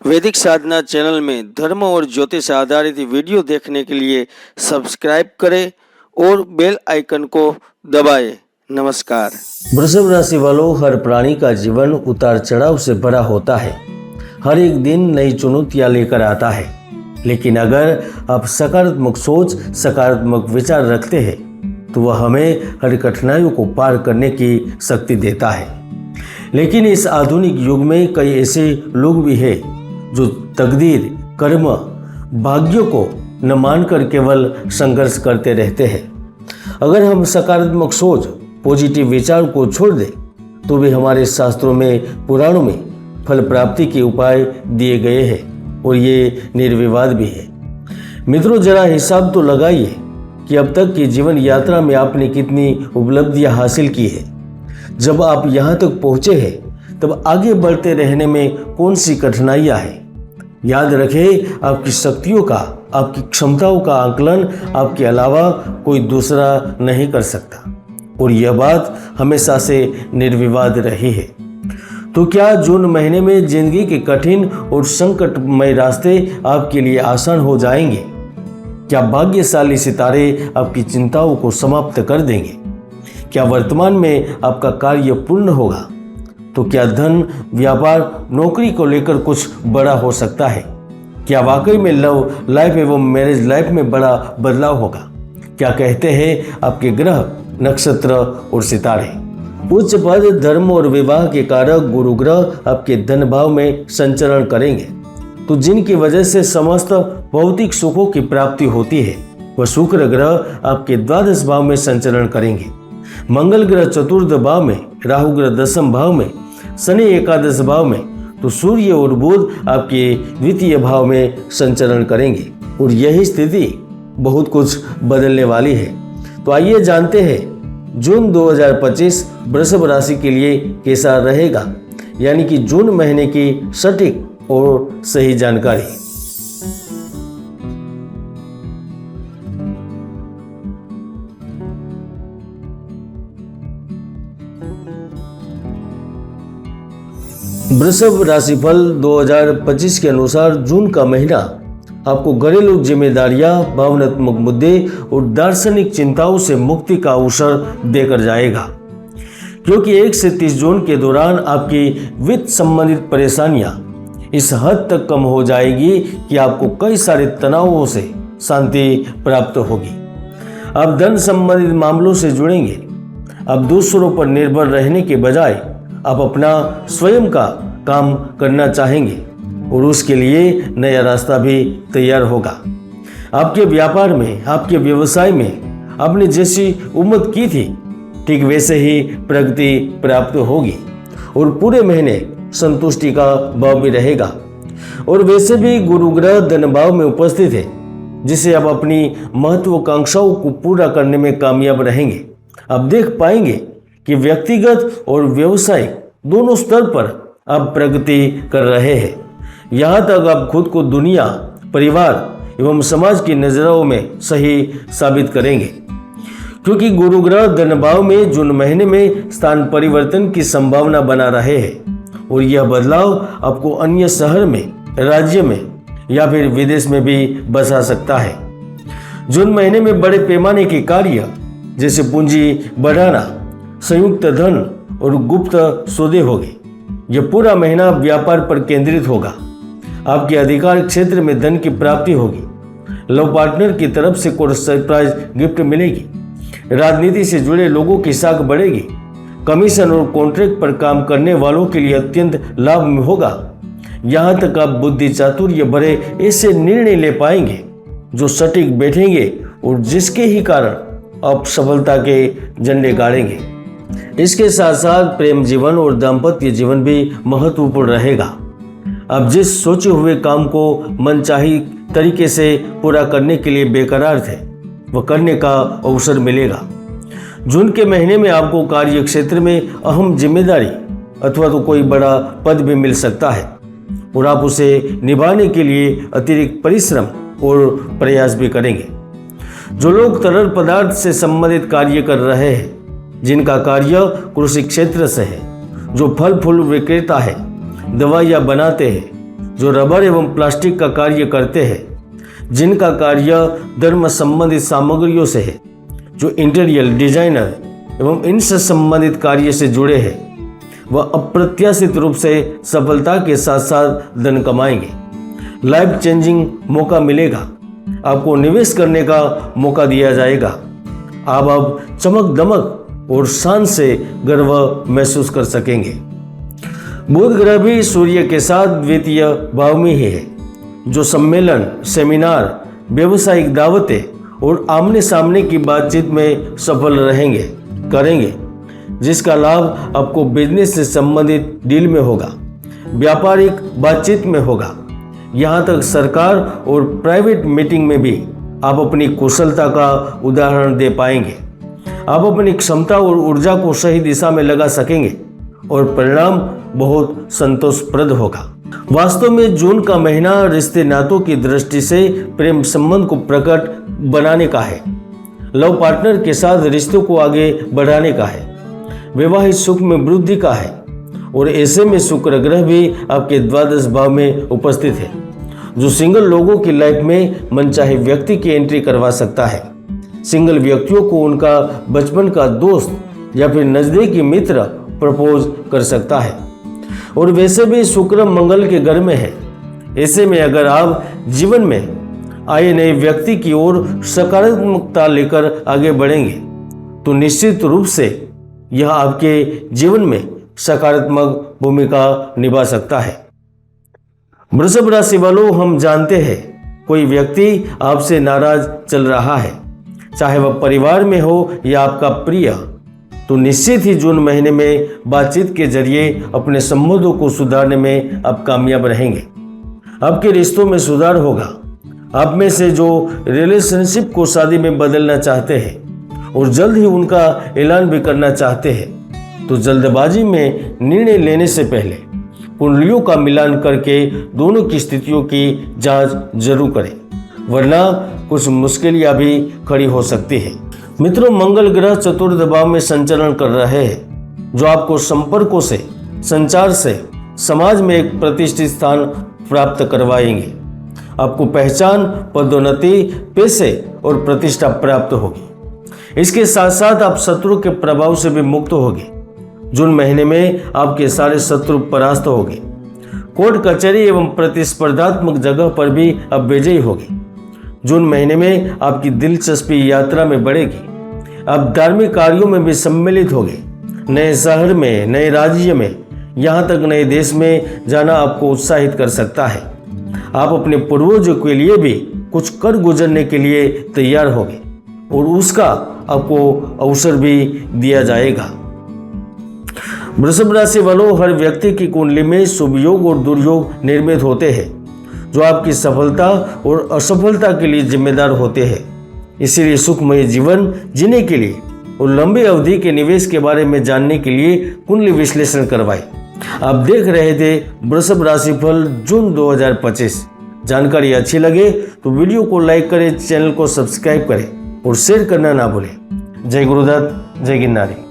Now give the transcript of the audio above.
वैदिक साधना चैनल में धर्म और ज्योतिष आधारित वीडियो देखने के लिए सब्सक्राइब करें और बेल आइकन को दबाएं। नमस्कार। वृषभ राशि वालों, हर प्राणी का जीवन उतार चढ़ाव से भरा होता है। हर एक दिन नई चुनौतियां लेकर आता है, लेकिन अगर आप सकारात्मक सोच, सकारात्मक विचार रखते हैं तो वह हमें हर कठिनाइयों को पार करने की शक्ति देता है। लेकिन इस आधुनिक युग में कई ऐसे लोग भी हैं जो तकदीर, कर्म, भाग्यों को न मानकर केवल संघर्ष करते रहते हैं। अगर हम सकारात्मक सोच, पॉजिटिव विचार को छोड़ दें तो भी हमारे शास्त्रों में, पुराणों में फल प्राप्ति के उपाय दिए गए हैं और ये निर्विवाद भी है। मित्रों, जरा हिसाब तो लगाइए कि अब तक की जीवन यात्रा में आपने कितनी उपलब्धियां हासिल की है। जब आप यहाँ तक पहुँचे हैं तब आगे बढ़ते रहने में कौन सी कठिनाइयाँ हैं। याद रखें, आपकी शक्तियों का, आपकी क्षमताओं का आकलन आपके अलावा कोई दूसरा नहीं कर सकता और यह बात हमेशा से निर्विवाद रही है। तो क्या जून महीने में जिंदगी के कठिन और संकटमय रास्ते आपके लिए आसान हो जाएंगे? क्या भाग्यशाली सितारे आपकी चिंताओं को समाप्त कर देंगे? क्या वर्तमान में आपका कार्य पूर्ण होगा? तो क्या धन, व्यापार, नौकरी को लेकर कुछ बड़ा हो सकता है? क्या वाकई में लव लाइफ एवं मैरिज लाइफ में बड़ा बदलाव होगा? क्या कहते हैं आपके ग्रह, नक्षत्र और सितारे? उच्च पद, धर्म और विवाह के कारक गुरु ग्रह आपके धन भाव में संचरण करेंगे, तो जिनकी वजह से समस्त भौतिक सुखों की प्राप्ति होती है, वह शुक्र ग्रह आपके द्वादश भाव में संचरण करेंगे। मंगल ग्रह चतुर्थ भाव में, राहु ग्रह दशम भाव में, शनि एकादश भाव में, तो सूर्य और बुध आपके द्वितीय भाव में संचरण करेंगे और यही स्थिति बहुत कुछ बदलने वाली है। तो आइए जानते हैं जून 2025 वृषभ राशि के लिए कैसा रहेगा, यानी कि जून महीने की सटीक और सही जानकारी। वृषभ राशिफल 2025 के अनुसार जून का महीना आपको घरेलू जिम्मेदारियां, भावनात्मक मुद्दे और दार्शनिक चिंताओं से मुक्ति का अवसर देकर जाएगा, क्योंकि 1 से 30 जून के दौरान आपकी वित्त संबंधित परेशानियां इस हद तक कम हो जाएगी कि आपको कई सारे तनावों से शांति प्राप्त होगी। आप धन संबंधित मामलों से जुड़ेंगे। अब दूसरों पर निर्भर रहने के बजाय आप अपना स्वयं का काम करना चाहेंगे और उसके लिए नया रास्ता भी तैयार होगा। आपके व्यापार में, आपके व्यवसाय में आपने जैसी उम्मीद की थी ठीक वैसे ही प्रगति प्राप्त होगी और पूरे महीने संतुष्टि का भाव भी रहेगा। और वैसे भी गुरु ग्रह धन भाव में उपस्थित है, जिसे आप अपनी महत्वाकांक्षाओं को पूरा करने में कामयाब रहेंगे। आप देख पाएंगे कि व्यक्तिगत और व्यवसायिक दोनों स्तर पर आप प्रगति कर रहे हैं। यहाँ तक आप खुद को दुनिया, परिवार एवं समाज की नजरों में सही साबित करेंगे, क्योंकि गुरु ग्रह धन भाव में जून महीने में स्थान परिवर्तन की संभावना बना रहे हैं और यह बदलाव आपको अन्य शहर में, राज्य में या फिर विदेश में भी बसा सकता है। जून महीने में बड़े पैमाने के कार्य जैसे पूंजी बढ़ाना, संयुक्त धन और गुप्त सौदे होंगे। यह पूरा महीना व्यापार पर केंद्रित होगा। आपके अधिकार क्षेत्र में धन की प्राप्ति होगी। लव पार्टनर की तरफ से कोई सरप्राइज गिफ्ट मिलेगी। राजनीति से जुड़े लोगों की साख बढ़ेगी। कमीशन और कॉन्ट्रैक्ट पर काम करने वालों के लिए अत्यंत लाभ होगा। यहाँ तक आप बुद्धि चातुर्य भरे ऐसे निर्णय ले पाएंगे जो सटीक बैठेंगे और जिसके ही कारण आप सफलता के झंडे गाड़ेंगे। इसके साथ साथ प्रेम जीवन और दाम्पत्य जीवन भी महत्वपूर्ण रहेगा। अब जिस सोचे हुए काम को मनचाही तरीके से पूरा करने के लिए बेकरार थे, वह करने का अवसर मिलेगा। जून के महीने में आपको कार्य क्षेत्र में अहम जिम्मेदारी अथवा तो कोई बड़ा पद भी मिल सकता है और आप उसे निभाने के लिए अतिरिक्त परिश्रम और प्रयास भी करेंगे। जो लोग तरल पदार्थ से संबंधित कार्य कर रहे हैं, जिनका कार्य कृषि क्षेत्र से है, जो फल फूल विक्रेता है, दवाइयाँ बनाते हैं, जो रबर एवं प्लास्टिक का कार्य करते हैं, जिनका कार्य धर्म संबंधित सामग्रियों से है, जो इंटीरियर डिजाइनर एवं इनसे संबंधित कार्य से जुड़े हैं, वह अप्रत्याशित रूप से सफलता के साथ साथ धन कमाएंगे। लाइफ चेंजिंग मौका मिलेगा, आपको निवेश करने का मौका दिया जाएगा। आप अब चमक दमक और शान से गर्व महसूस कर सकेंगे। बुध ग्रह भी सूर्य के साथ द्वितीय भाव में ही है, जो सम्मेलन, सेमिनार, व्यवसायिक दावतें और आमने सामने की बातचीत में सफल करेंगे, जिसका लाभ आपको बिजनेस से संबंधित डील में होगा, व्यापारिक बातचीत में होगा। यहाँ तक सरकार और प्राइवेट मीटिंग में भी आप अपनी कुशलता का उदाहरण दे पाएंगे। आप अपनी क्षमता और ऊर्जा को सही दिशा में लगा सकेंगे और परिणाम बहुत संतोषप्रद होगा। वास्तव में जून का महीना रिश्ते नातों की दृष्टि से प्रेम संबंध को प्रकट बनाने का है, लव पार्टनर के साथ रिश्तों को आगे बढ़ाने का है, वैवाहिक सुख में वृद्धि का है। और ऐसे में शुक्र ग्रह भी आपके द्वादश भाव में उपस्थित है, जो सिंगल लोगों की लाइफ में मनचाहे व्यक्ति की एंट्री करवा सकता है। सिंगल व्यक्तियों को उनका बचपन का दोस्त या फिर नजदीकी मित्र प्रपोज कर सकता है। और वैसे भी शुक्र मंगल के घर में है। ऐसे में अगर आप जीवन में आए नए व्यक्ति की ओर सकारात्मकता लेकर आगे बढ़ेंगे तो निश्चित रूप से यह आपके जीवन में सकारात्मक भूमिका निभा सकता है। वृषभ राशि वालों, हम जानते हैं कोई व्यक्ति आपसे नाराज चल रहा है, चाहे वह परिवार में हो या आपका प्रिय, तो निश्चित ही जून महीने में बातचीत के जरिए अपने संबंधों को सुधारने में आप कामयाब रहेंगे। आपके रिश्तों में सुधार होगा। आप में से जो रिलेशनशिप को शादी में बदलना चाहते हैं और जल्द ही उनका ऐलान भी करना चाहते हैं, तो जल्दबाजी में निर्णय लेने से पहले कुंडलियों का मिलान करके दोनों की स्थितियों की जांच जरूर करें, वरना कुछ मुश्किलें भी खड़ी हो सकती है। मित्रों, मंगल ग्रह चतुर्थ भाव में संचरण कर रहे हैं, जो आपको संपर्कों से, संचार से समाज में एक प्रतिष्ठित स्थान प्राप्त करवाएंगे। आपको पहचान, पदोन्नति, पैसे और प्रतिष्ठा प्राप्त होगी। इसके साथ साथ आप शत्रु के प्रभाव से भी मुक्त होंगे। जून महीने में आपके सारे शत्रु परास्त होंगे। कोर्ट कचहरी एवं प्रतिस्पर्धात्मक जगह पर भी आप विजयी होंगे। जून महीने में आपकी दिलचस्पी यात्रा में बढ़ेगी। आप धार्मिक कार्यों में भी सम्मिलित होंगे। नए शहर में, नए राज्य में, यहाँ तक नए देश में जाना आपको उत्साहित कर सकता है। आप अपने पूर्वजों के लिए भी कुछ कर गुजरने के लिए तैयार होंगे और उसका आपको अवसर भी दिया जाएगा। वृषभ राशि वालों, हर व्यक्ति की कुंडली में शुभ योग और दुर्योग निर्मित होते हैं, जो आपकी सफलता और असफलता के लिए जिम्मेदार होते हैं। इसीलिए सुखमय जीवन जीने के लिए और लंबी अवधि के निवेश के बारे में जानने के लिए कुंडली विश्लेषण करवाएं। आप देख रहे थे वृषभ राशिफल जून 2025। जानकारी अच्छी लगे तो वीडियो को लाइक करें, चैनल को सब्सक्राइब करें और शेयर करना ना भूलें। जय गुरुदत्त, जय गिरनारी।